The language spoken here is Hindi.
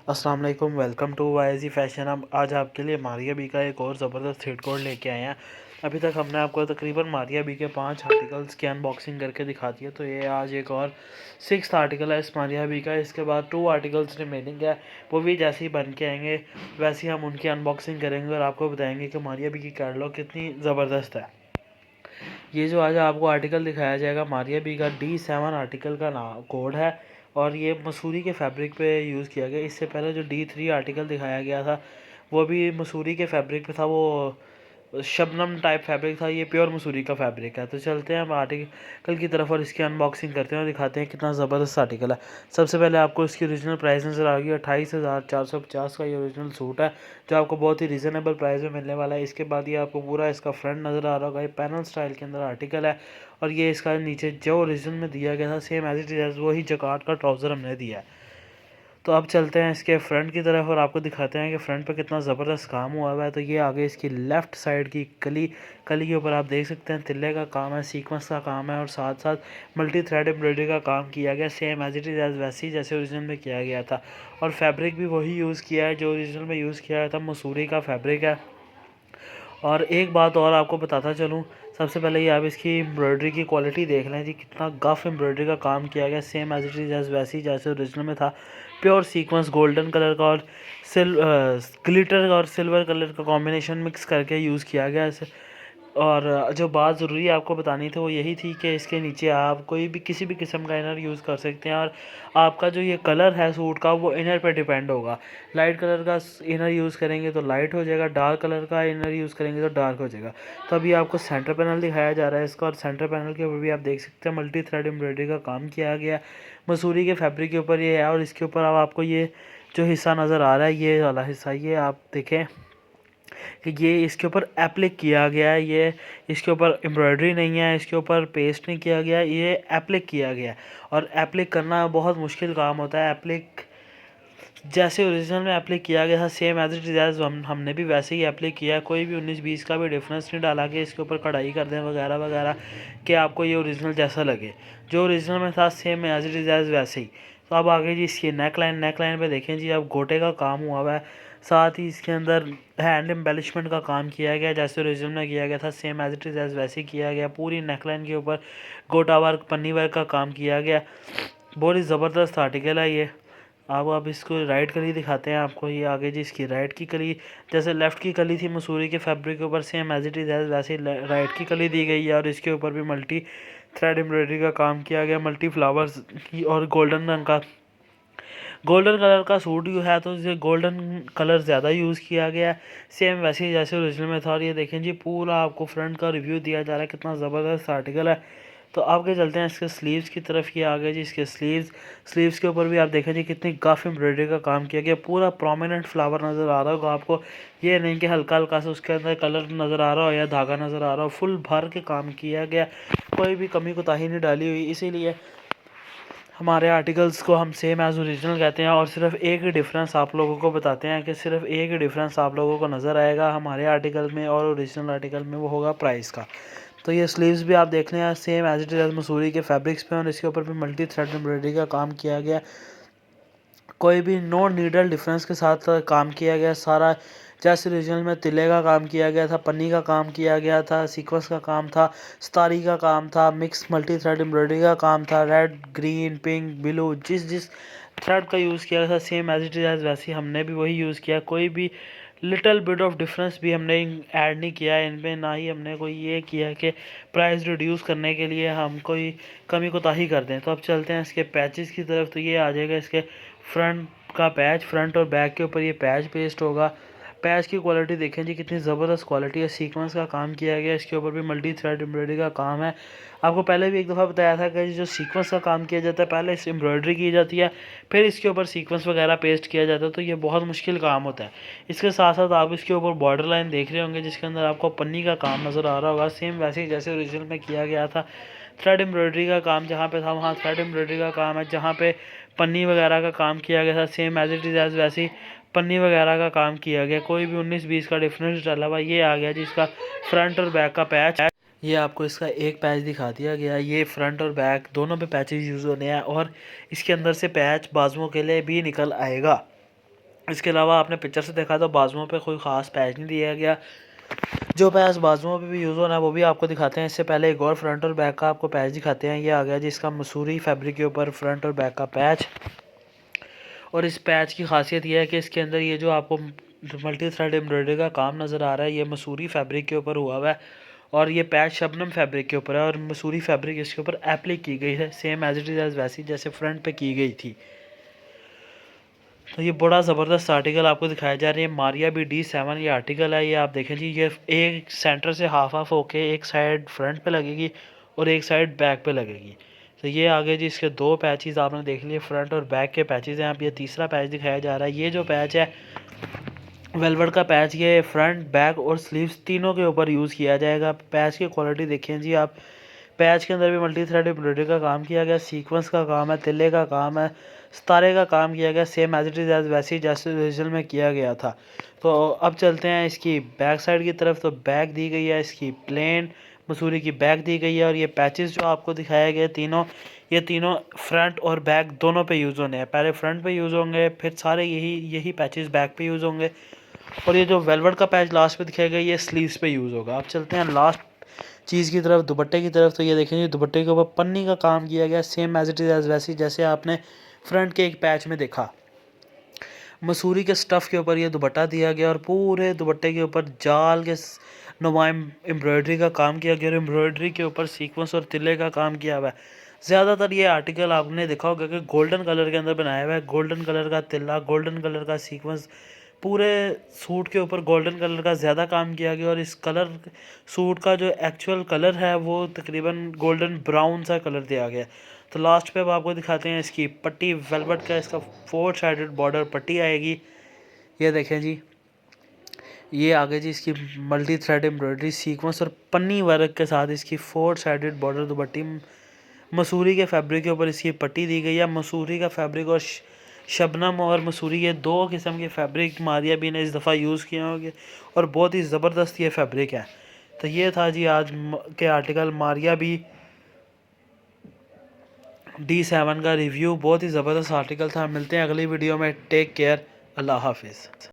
अस्सलाम वालेकुम, वेलकम टू वाईजी फैशन। हम आज आपके लिए मारिया बी का एक और ज़बरदस्त हिट कोड लेके आए हैं। अभी तक हमने आपको तकरीबन मारिया बी के 5 आर्टिकल्स की अनबॉक्सिंग करके दिखा दिया, तो ये आज एक और 6th आर्टिकल है इस मारिया बी का। इसके बाद 2 आर्टिकल्स रिमेनिंग है, वो भी जैसे ही बन के आएंगे वैसे ही हम उनकी अनबॉक्सिंग करेंगे और आपको बताएंगे कि मारिया बी की कैटलॉग कितनी ज़बरदस्त है। ये जो आज आपको आर्टिकल दिखाया जाएगा मारिया बी का D7 आर्टिकल का नाम कोड है और ये मसूरी के फैब्रिक पे यूज़ किया गया। इससे पहले जो D3 आर्टिकल दिखाया गया था वो भी मसूरी के फैब्रिक पे था, वो शबनम टाइप फैब्रिक था। ये प्योर मसूरी का फैब्रिक है। तो चलते हैं हम आर्टिकल की तरफ और इसकी अनबॉक्सिंग करते हैं और दिखाते हैं कितना ज़बरदस्त आर्टिकल है। सबसे पहले आपको इसकी ओरिजिनल प्राइस नज़र आ गई 28,450 का ये ओरिजिनल सूट है, जो आपको बहुत ही रीज़नेबल प्राइस में मिलने वाला है। इसके बाद ये आपको पूरा इसका फ्रंट नज़र आ रहा होगा, ये पैनल स्टाइल के अंदर आर्टिकल है और ये इसका नीचे जो ओरिजिनल में दिया गया था सेम एज इट इज़ वही जकार्ड का ट्राउज़र हमने दिया है। तो अब चलते हैं इसके फ्रंट की तरफ और आपको दिखाते हैं कि फ्रंट पे कितना ज़बरदस्त काम हुआ हुआ है। तो ये आगे इसकी लेफ़्ट साइड की कली के ऊपर आप देख सकते हैं तिल्ले का काम है, सीक्वेंस का काम है और साथ साथ मल्टी थ्रेड एम्ब्रॉयडरी का काम किया गया, same as it is as वैसे ही जैसे ओरिजिनल में किया गया था। और फैब्रिक भी वही यूज़ किया है जो ओरिजिनल में यूज़ किया था, मसूरी का फैब्रिक है। और एक बात और आपको बताता चलूँ, सबसे पहले ये आप इसकी एम्ब्रॉयडरी की क्वालिटी देख लें जी, कितना गफ एम्ब्रॉयडरी का काम किया गया, same as it is as वैसे ही जैसे ओरिजिनल में था। प्योर सीक्वेंस गोल्डन कलर का और ग्लिटर और सिल्वर कलर का कॉम्बिनेशन मिक्स करके यूज़ किया गया इसे। और जो बात ज़रूरी आपको बतानी थी वो यही थी कि इसके नीचे आप कोई भी किसी भी किस्म का इनर यूज़ कर सकते हैं और आपका जो ये कलर है सूट का वो इनर पे डिपेंड होगा। लाइट कलर का इनर यूज़ करेंगे तो लाइट हो जाएगा, डार्क कलर का इनर यूज़ करेंगे तो डार्क हो जाएगा। तो अभी आपको सेंटर पैनल दिखाया जा रहा है इसका और सेंटर पैनल के ऊपर भी आप देख सकते हैं मल्टी थ्रेड एम्ब्रॉयडरी का काम किया गया मसूरी के फैब्रिक के ऊपर ये है। और इसके ऊपर अब आपको ये जो हिस्सा नज़र आ रहा है, ये वाला हिस्सा, ये आप देखें कि ये इसके ऊपर एप्लिक किया गया है। ये इसके ऊपर एम्ब्रॉयडरी नहीं है, इसके ऊपर पेस्ट नहीं किया गया, ये एप्लिक किया गया है। और एप्लिक करना बहुत मुश्किल काम होता है। एप्लिक जैसे ओरिजिनल में एप्लिक किया गया था same as it is as हमने भी वैसे ही एप्लिक किया है। कोई भी 19-20 का भी डिफरेंस नहीं डाला कि इसके ऊपर कढ़ाई कर दें वगैरह वगैरह कि आपको ये ओरिजिनल जैसा लगे। जो ओरिजिनल में था same as it is as वैसे ही। तो अब आगे जी इसकी नेक लाइन पे देखें जी, अब गोटे का काम हुआ हुआ है, साथ ही इसके अंदर हैंड एम्बेलिशमेंट का काम किया गया जैसे ओरिजिनल में किया गया था, same as it is as वैसे ही किया गया। पूरी नेकलाइन के ऊपर गोटा वर्क पन्नी वर्क का काम किया गया। बहुत ही ज़बरदस्त आर्टिकल है ये। अब इसको राइट कली दिखाते हैं आपको। ये आगे जी इसकी राइट की कली, जैसे लेफ़्ट की कली थी मसूरी के फैब्रिक के ऊपर same as it is as वैसे ही राइट की कली दी गई है और इसके ऊपर भी मल्टी थ्रेड एम्ब्रॉयडरी का काम किया गया, मल्टी फ्लावर्स की और गोल्डन रंग का गोल्डन कलर का सूट है तो इसे गोल्डन कलर ज़्यादा यूज़ किया गया है, सेम वैसे ही जैसे ओरिजिनल में था। और ये देखें जी पूरा आपको फ्रंट का रिव्यू दिया जा रहा है, कितना ज़बरदस्त आर्टिकल है। तो आगे चलते हैं इसके स्लीव्स की तरफ। ये आ गए जी इसके स्लीव्स के ऊपर भी आप देखें जी कितनी गफ एम्ब्रॉयडरी का काम किया गया, पूरा प्रोमिनेंट फ्लावर नज़र आ रहा होगा आपको। ये नहीं कि हल्का हल्का सा उसके अंदर कलर नज़र आ रहा हो या धागा नज़र आ रहा हो, फुल भर के काम किया गया, कोई भी कमी कोताही नहीं डाली हुई। इसीलिए हमारे आर्टिकल्स को हम सेम एज़ ओरिजिनल कहते हैं। और सिर्फ एक ही डिफरेंस आप लोगों को बताते हैं कि सिर्फ एक ही डिफरेंस आप लोगों को नज़र आएगा हमारे आर्टिकल में और ओरिजिनल आर्टिकल में, वो होगा प्राइस का। तो ये स्लीव्स भी आप देख लें same as it is Mussoorie के फैब्रिक्स पे और इसके ऊपर भी मल्टी थ्रेड एम्ब्रॉयडरी का काम किया गया, कोई भी नो नीडल डिफरेंस के साथ काम किया गया सारा। जैसे ओरिजिनल में तिले का काम किया गया था, पन्नी का काम किया गया था, सीक्वेंस का काम था, सितारी का काम था, मिक्स मल्टी थ्रेड एम्ब्रॉयडरी का काम था, रेड ग्रीन पिंक ब्लू जिस जिस थ्रेड का यूज़ किया था same as it is as वैसे हमने भी वही यूज़ किया। कोई भी लिटल बिट ऑफ डिफरेंस भी हमने ऐड नहीं किया है इनमें, ना ही हमने कोई ये किया कि प्राइस रिड्यूस करने के लिए हम कोई कमी कोताही कर दें। तो अब चलते हैं इसके पैचेस की तरफ। तो ये आ जाएगा इसके फ्रंट का पैच, फ्रंट और बैक के ऊपर ये पैच पेस्ट होगा। पैच की क्वालिटी देखें जी कितनी ज़बरदस्त क्वालिटी है, सीक्वेंस का काम किया गया, इसके ऊपर भी मल्टी थ्रेड एम्ब्रॉयडरी का काम है। आपको पहले भी एक दफ़ा बताया था कि जो सीक्वेंस का काम किया जाता है पहले इस एम्ब्रॉयडरी की जाती है, फिर इसके ऊपर सीक्वेंस वगैरह पेस्ट किया जाता है, तो ये बहुत मुश्किल काम होता है। इसके साथ साथ आप इसके ऊपर बॉर्डर लाइन देख रहे होंगे जिसके अंदर आपको पन्नी का काम नज़र आ रहा होगा, सेम वैसे ही जैसे ओरिजिनल में किया गया था। थ्रेड एम्ब्रॉयडरी का काम जहाँ पे था वहाँ थ्रेड एम्ब्रॉयडरी का काम है, जहाँ पे पन्नी वगैरह का काम किया गया था same as it is as वैसे ही पन्नी वगैरह का काम किया गया, कोई भी 19-20 का डिफरेंस डाला हुआ। ये आ गया जिसका फ्रंट और बैक का पैच। ये आपको इसका एक पैच दिखा दिया गया, ये फ्रंट और बैक दोनों पे पैचेस यूज़ होने हैं और इसके अंदर से पैच बाजुओं के लिए भी निकल आएगा। इसके अलावा आपने पिक्चर से देखा तो बाजुओं पे कोई ख़ास पैच नहीं दिया गया। जो पैच बाजुओं पे भी यूज़ होना है वो भी आपको दिखाते हैं। इससे पहले एक और फ्रंट और बैक का आपको पैच दिखाते हैं। ये आ गया जिसका मसूरी फैब्रिक के ऊपर फ्रंट और बैक का पैच। और इस पैच की खासियत ये है कि इसके अंदर ये जो आपको मल्टी थ्रेड एम्ब्रॉयडरी का काम नज़र आ रहा है, ये मसूरी फैब्रिक के ऊपर हुआ हुआ है। और ये पैच शबनम फैब्रिक के ऊपर है और मसूरी फैब्रिक इसके ऊपर एप्लिक की गई है, same as it is as वैसी जैसे फ्रंट पे की गई थी। तो ये बड़ा ज़बरदस्त आर्टिकल आपको दिखाया जा रहा है। मारिया बी D7 ये आर्टिकल है। ये आप देखें जी, ये एक सेंटर से हाफ होके एक साइड फ्रंट पे लगेगी और एक साइड बैक पे लगेगी। तो ये आगे जी इसके दो पैचेस आपने देख लिए, फ्रंट और बैक के पैचेस हैं। अब ये तीसरा पैच दिखाया जा रहा है। ये जो पैच है वेलवेट का पैच, ये फ्रंट बैक और स्लीव्स तीनों के ऊपर यूज़ किया जाएगा। पैच की क्वालिटी देखें जी आप, पैच के अंदर भी मल्टी थ्रेड एम्ब्रॉयडरी का काम किया गया, सीक्वेंस का काम है, तिल्ले का काम है, सितारे का काम किया गया, same as it is as वैसे ही जैसे ओरिजिनल में किया गया था। तो अब चलते हैं इसकी बैक साइड की तरफ। तो बैक दी गई है इसकी प्लेन मसूरी की बैक दी गई है। और ये पैचेस जो आपको दिखाए गए तीनों, ये तीनों फ्रंट और बैक दोनों पे यूज़ होने हैं। पहले फ्रंट पे यूज़ होंगे, फिर सारे यही पैचेस बैक पे यूज़ होंगे। और ये जो वेलवेट का पैच लास्ट पे दिखाया गया ये स्लीव्स पे यूज़ होगा। अब चलते हैं लास्ट चीज़ की तरफ, दुपट्टे की तरफ। तो ये देखेंगे दुपट्टे के ऊपर पन्नी का काम किया गया, same as it is as वैसी जैसे आपने फ्रंट के एक पैच में देखा। मसूरी के स्टफ़ के ऊपर ये दुपट्टा दिया गया और पूरे दुपट्टे के ऊपर जाल के नुमाइम एम्ब्रॉयडरी का काम किया गया और एम्ब्रॉयडरी के ऊपर सीक्वेंस और तिल्ले का काम किया हुआ है। ज़्यादातर ये आर्टिकल आपने देखा होगा कि गोल्डन कलर के अंदर बनाया हुआ है। गोल्डन कलर का तिल्ला, गोल्डन कलर का सीक्वेंस, पूरे सूट के ऊपर गोल्डन कलर का ज़्यादा काम किया गया। और इस कलर सूट का जो एक्चुअल कलर है वो तकरीबन गोल्डन ब्राउन सा कलर दिया गया। तो लास्ट पे अब आपको दिखाते हैं इसकी पट्टी। वेलवेट का इसका 4 साइडेड बॉर्डर पट्टी आएगी। ये देखें जी, ये आगे जी इसकी मल्टी थ्रेड एम्ब्रॉयडरी सीक्वेंस और पन्नी वर्क के साथ इसकी 4 साइडेड बॉर्डर दुपट्टी मसूरी के फैब्रिक के ऊपर इसकी पट्टी दी गई है। मसूरी का फैब्रिक और शबनम और मसूरी, ये दो किस्म के फैब्रिक मारिया बी ने इस दफ़ा यूज़ किए होंगे और बहुत ही ज़बरदस्त ये फैब्रिक है। तो ये था जी आज के आर्टिकल मारिया बी D7 का रिव्यू। बहुत ही ज़बरदस्त आर्टिकल था। मिलते हैं अगली वीडियो में। टेक केयर, अल्लाह हाफिज़।